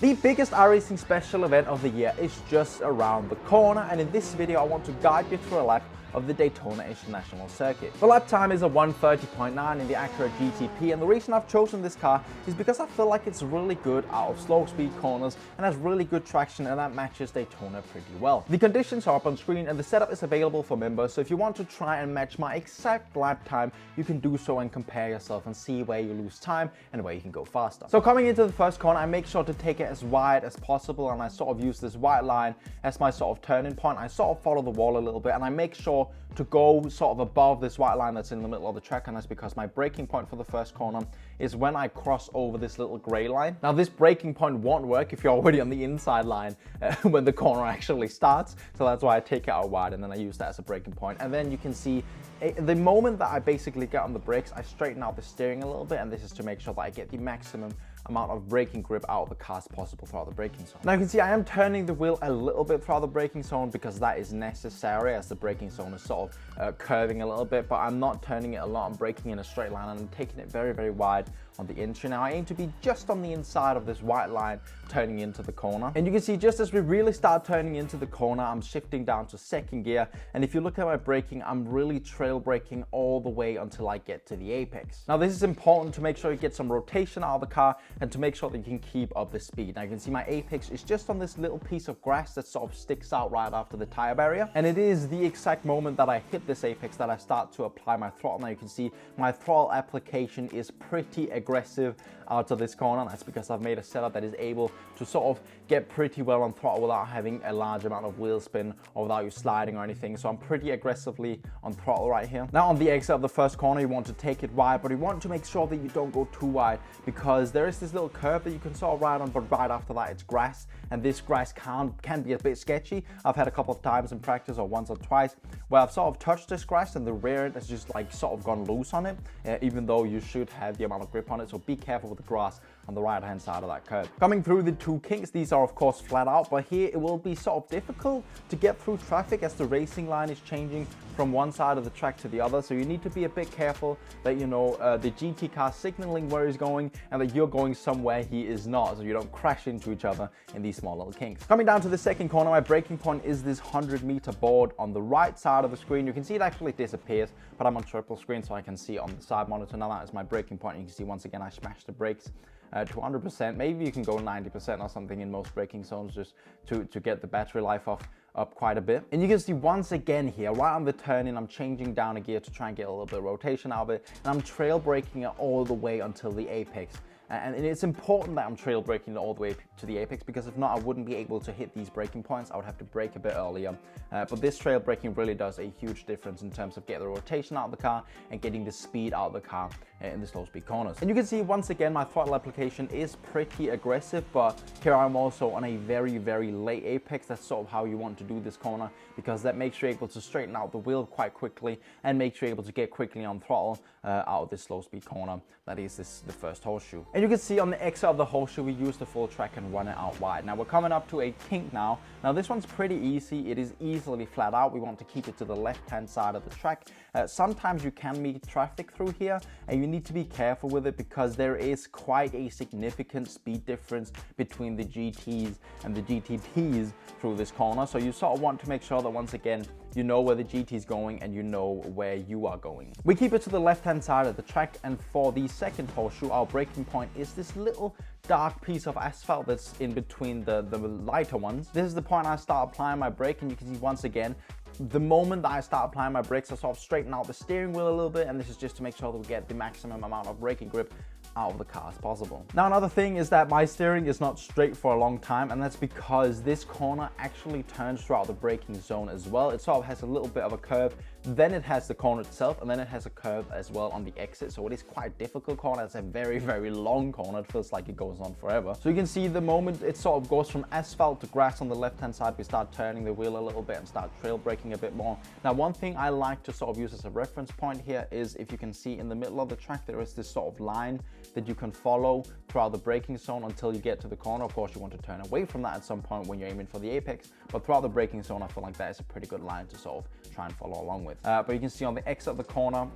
The biggest iRacing special event of the year is just around the corner, and in this video I want to guide you through a lap of the Daytona International Circuit. The lap time is a 1:30.9 in the Acura GTP, and the reason I've chosen this car is because I feel like it's really good out of slow speed corners and has really good traction, and that matches Daytona pretty well. The conditions are up on screen and the setup is available for members, so if you want to try and match my exact lap time, you can do so and compare yourself and see where you lose time and where you can go faster. So coming into the first corner, I make sure to take it as wide as possible, and I sort of use this white line as my sort of turning point. I sort of follow the wall a little bit, and I make sure to go sort of above this white line that's in the middle of the track, and that's because my braking point for the first corner is when I cross over this little gray line. Now this braking point won't work if you're already on the inside line when the corner actually starts, so that's why I take it out wide and then I use that as a braking point. And then you can see the moment that I basically get on the brakes, I straighten out the steering a little bit, and this is to make sure that I get the maximum amount of braking grip out of the car as possible throughout the braking zone. Now you can see I am turning the wheel a little bit throughout the braking zone because that is necessary, as the braking zone is sort of curving a little bit, but I'm not turning it a lot. I'm braking in a straight line and I'm taking it very, very wide on the entry. Now I aim to be just on the inside of this white line turning into the corner, and you can see just as we really start turning into the corner, I'm shifting down to second gear, and if you look at my braking, I'm really trail braking all the way until I get to the apex. Now this is important to make sure you get some rotation out of the car and to make sure that you can keep up the speed. Now you can see my apex is just on this little piece of grass that sort of sticks out right after the tire barrier, and it is the exact moment that I hit this apex that I start to apply my throttle. Now you can see my throttle application is pretty aggressive out of this corner, and that's because I've made a setup that is able to sort of get pretty well on throttle without having a large amount of wheel spin or without you sliding or anything. So I'm pretty aggressively on throttle right here. Now on the exit of the first corner, you want to take it wide, but you want to make sure that you don't go too wide, because there is this little curve that you can sort of ride on, but right after that it's grass, and this grass can be a bit sketchy. I've had a couple of times in practice, or once or twice, where I've sort of touched this grass and the rear end has just like sort of gone loose on it, even though you should have the amount of grip on it. So be careful with the grass on the right hand side of that curve. Coming through the two kinks, these are of course flat out, but here it will be sort of difficult to get through traffic as the racing line is changing from one side of the track to the other. So you need to be a bit careful that you know the GT car signaling where he's going and that you're going somewhere he is not, so you don't crash into each other in these small little kinks. Coming down to the second corner, my braking point is this 100-meter board on the right side of the screen. You can see it actually disappears, but I'm on triple screen so I can see on the side monitor. Now that is my braking point. You can see once again I smashed the brakes to 100%. Maybe you can go 90% or something in most braking zones, just to get the battery life up quite a bit. And you can see once again here, right on the turn in, I'm changing down a gear to try and get a little bit of rotation out of it, and I'm trail braking it all the way until the apex. And it's important that I'm trail braking it all the way to the apex, because if not, I wouldn't be able to hit these braking points. I would have to brake a bit earlier. But this trail braking really does a huge difference in terms of getting the rotation out of the car and getting the speed out of the car in the slow speed corners. And you can see once again my throttle application is pretty aggressive, but here I'm also on a very, very late apex. That's sort of how you want to do this corner, because that makes you able to straighten out the wheel quite quickly and makes you able to get quickly on throttle out of this slow speed corner. That is the first horseshoe. And you can see on the exit of the horseshoe, we use the full track and run it out wide. Now we're coming up to a kink now. Now this one's pretty easy. It is easily flat out. We want to keep it to the left-hand side of the track. Sometimes you can meet traffic through here, and you need to be careful with it because there is quite a significant speed difference between the GTs and the GTPs through this corner. So you sort of want to make sure that once again, you know where the GT is going and you know where you are going. We keep it to the left-hand side of the track, and for the second horseshoe, our braking point is this little dark piece of asphalt that's in between the lighter ones. This is the point I start applying my brake, and you can see once again, the moment that I start applying my brakes, I sort of straighten out the steering wheel a little bit, and this is just to make sure that we get the maximum amount of braking grip out of the car as possible. Now another thing is that my steering is not straight for a long time, and that's because this corner actually turns throughout the braking zone as well. It sort of has a little bit of a curve, then it has the corner itself, and then it has a curve as well on the exit. So it is quite a difficult corner. It's a very, very long corner. It feels like it goes on forever. So you can see the moment it sort of goes from asphalt to grass on the left-hand side, we start turning the wheel a little bit and start trail braking a bit more. Now one thing I like to sort of use as a reference point here is, if you can see in the middle of the track, there is this sort of line that you can follow throughout the braking zone until you get to the corner. Of course, you want to turn away from that at some point when you're aiming for the apex, but throughout the braking zone, I feel like that is a pretty good line to sort of try and follow along with. But you can see on the exit of the corner,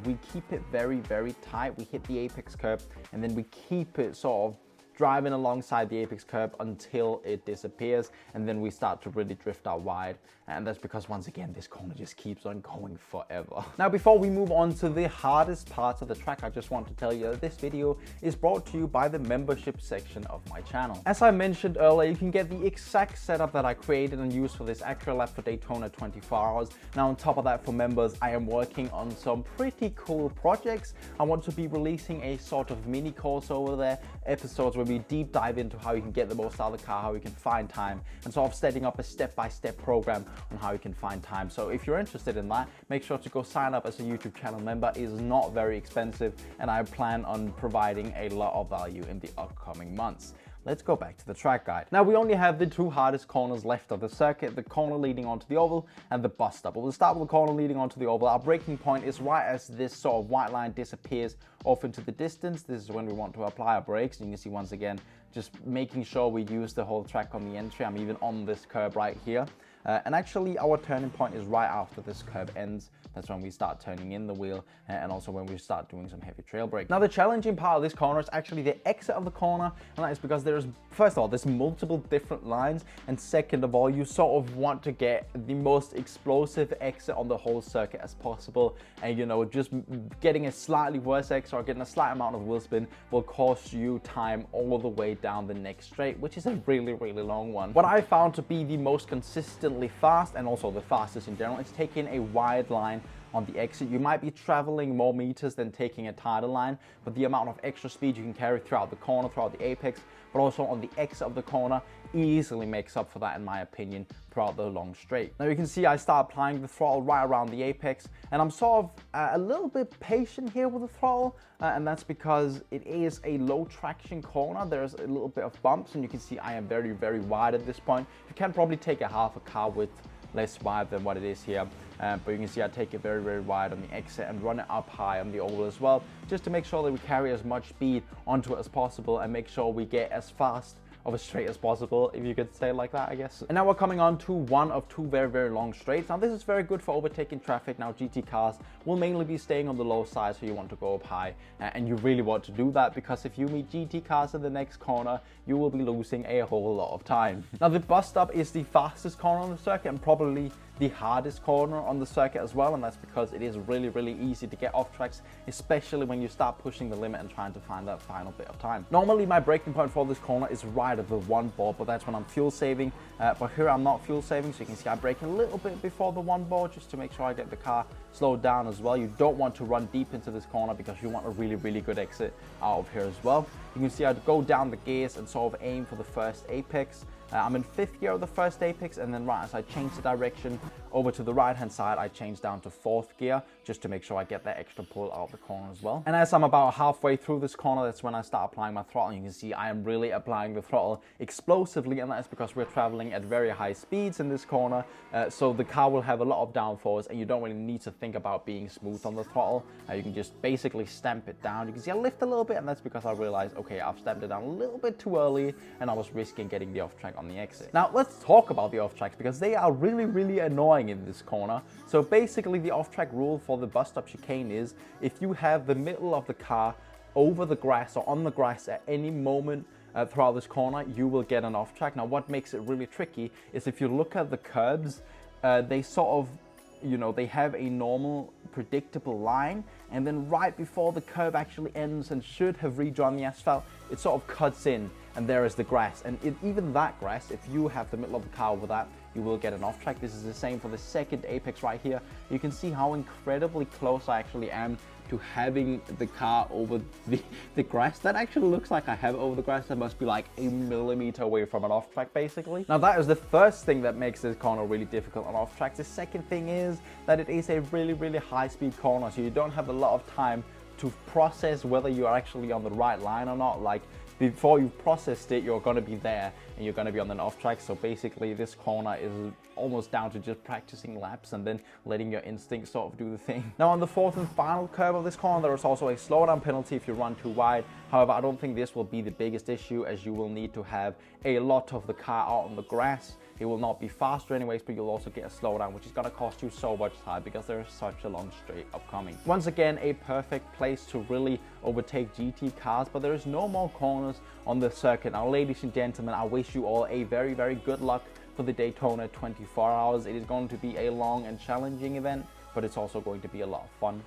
we keep it very, very tight. We hit the apex curve, and then we keep it sort of driving alongside the apex curb until it disappears, and then we start to really drift out wide. And that's because, once again, this corner just keeps on going forever. Now, before we move on to the hardest parts of the track, I just want to tell you that this video is brought to you by the membership section of my channel. As I mentioned earlier, you can get the exact setup that I created and used for this Acura lap for Daytona 24 hours. Now, on top of that, for members, I am working on some pretty cool projects. I want to be releasing a sort of mini course over there, episodes where we deep dive into how you can get the most out of the car, how you can find time, and sort of setting up a step-by-step program on how you can find time. So if you're interested in that, make sure to go sign up as a YouTube channel member. It is not very expensive, and I plan on providing a lot of value in the upcoming months. Let's go back to the track guide. Now, we only have the two hardest corners left of the circuit, the corner leading onto the oval and the bus stop. We'll start with the corner leading onto the oval. Our braking point is right as this sort of white line disappears off into the distance. This is when we want to apply our brakes. And you can see, once again, just making sure we use the whole track on the entry. I'm even on this curb right here. And actually, our turning point is right after this curb ends. That's when we start turning in the wheel, and also when we start doing some heavy trail brake. Now, the challenging part of this corner is actually the exit of the corner, and that is because there's, first of all, there's multiple different lines, and second of all, you sort of want to get the most explosive exit on the whole circuit as possible. And you know, just getting a slightly worse exit or getting a slight amount of wheel spin will cost you time all the way down the next straight, which is a really, really long one. What I found to be the most consistently fast, and also the fastest in general, is taking a wide line on the exit. You might be traveling more meters than taking a tighter line, but the amount of extra speed you can carry throughout the corner, throughout the apex, but also on the exit of the corner, easily makes up for that, in my opinion, throughout the long straight. Now, you can see I start applying the throttle right around the apex, and I'm sort of a little bit patient here with the throttle, and that's because it is a low traction corner. There's a little bit of bumps, and you can see I am very, very wide at this point. You can probably take a half a car width less wide than what it is here, but you can see I take it very, very wide on the exit and run it up high on the oval as well, just to make sure that we carry as much speed onto it as possible and make sure we get as fast of a straight as possible, if you could say it like that, I guess. And now we're coming on to one of two very, very long straights. Now, this is very good for overtaking traffic. Now, GT cars will mainly be staying on the low side, so you want to go up high, and you really want to do that, because if you meet GT cars in the next corner, you will be losing a whole lot of time. Now, the bus stop is the fastest corner on the circuit and probably the hardest corner on the circuit as well, and that's because it is really, really easy to get off tracks, especially when you start pushing the limit and trying to find that final bit of time. Normally, my braking point for this corner is right at the one ball, but that's when I'm fuel saving. But here I'm not fuel saving, so you can see I brake a little bit before the one ball just to make sure I get the car slowed down as well. You don't want to run deep into this corner because you want a really, really good exit out of here as well. You can see I'd go down the gears and sort of aim for the first apex. I'm in 5th gear of the first apex, and then right as I change the direction over to the right hand side, I change down to 4th gear just to make sure I get that extra pull out of the corner as well. And as I'm about halfway through this corner, that's when I start applying my throttle. You can see I am really applying the throttle explosively, and that's because we're traveling at very high speeds in this corner, so the car will have a lot of downforce, and you don't really need to think about being smooth on the throttle. You can just basically stamp it down. You can see I lift a little bit, and that's because I realized, okay, I've stamped it down a little bit too early, and I was risking getting the off track on the exit. Now, let's talk about the off tracks, because they are really, really annoying in this corner. So basically, the off track rule for the bus stop chicane is if you have the middle of the car over the grass or on the grass at any moment throughout this corner, you will get an off track. Now, what makes it really tricky is if you look at the curbs, they sort of, you know, they have a normal predictable line, and then right before the curb actually ends and should have redrawn the asphalt, it sort of cuts in, and there is the grass. And even that grass, if you have the middle of the car over that, you will get an off track. This is the same for the second apex right here. You can see how incredibly close I actually am to having the car over the grass. That actually looks like I have it over the grass. That must be like a millimeter away from an off track, basically. Now, that is the first thing that makes this corner really difficult on off tracks. The second thing is that it is a really, really high speed corner, so you don't have a lot of time to process whether you are actually on the right line or not. Like, before you've processed it, you're going to be there and you're going to be on an off track. So basically, this corner is almost down to just practicing laps and then letting your instincts sort of do the thing. Now, on the fourth and final curve of this corner, there is also a slowdown penalty if you run too wide. However, I don't think this will be the biggest issue, as you will need to have a lot of the car out on the grass. It will not be faster anyways, but you'll also get a slowdown, which is going to cost you so much time because there is such a long straight upcoming. Once again, a perfect place to really overtake GT cars, but there is no more corners on the circuit. Now, ladies and gentlemen, I wish you all a very, very good luck for the Daytona 24 hours. It is going to be a long and challenging event, but it's also going to be a lot of fun.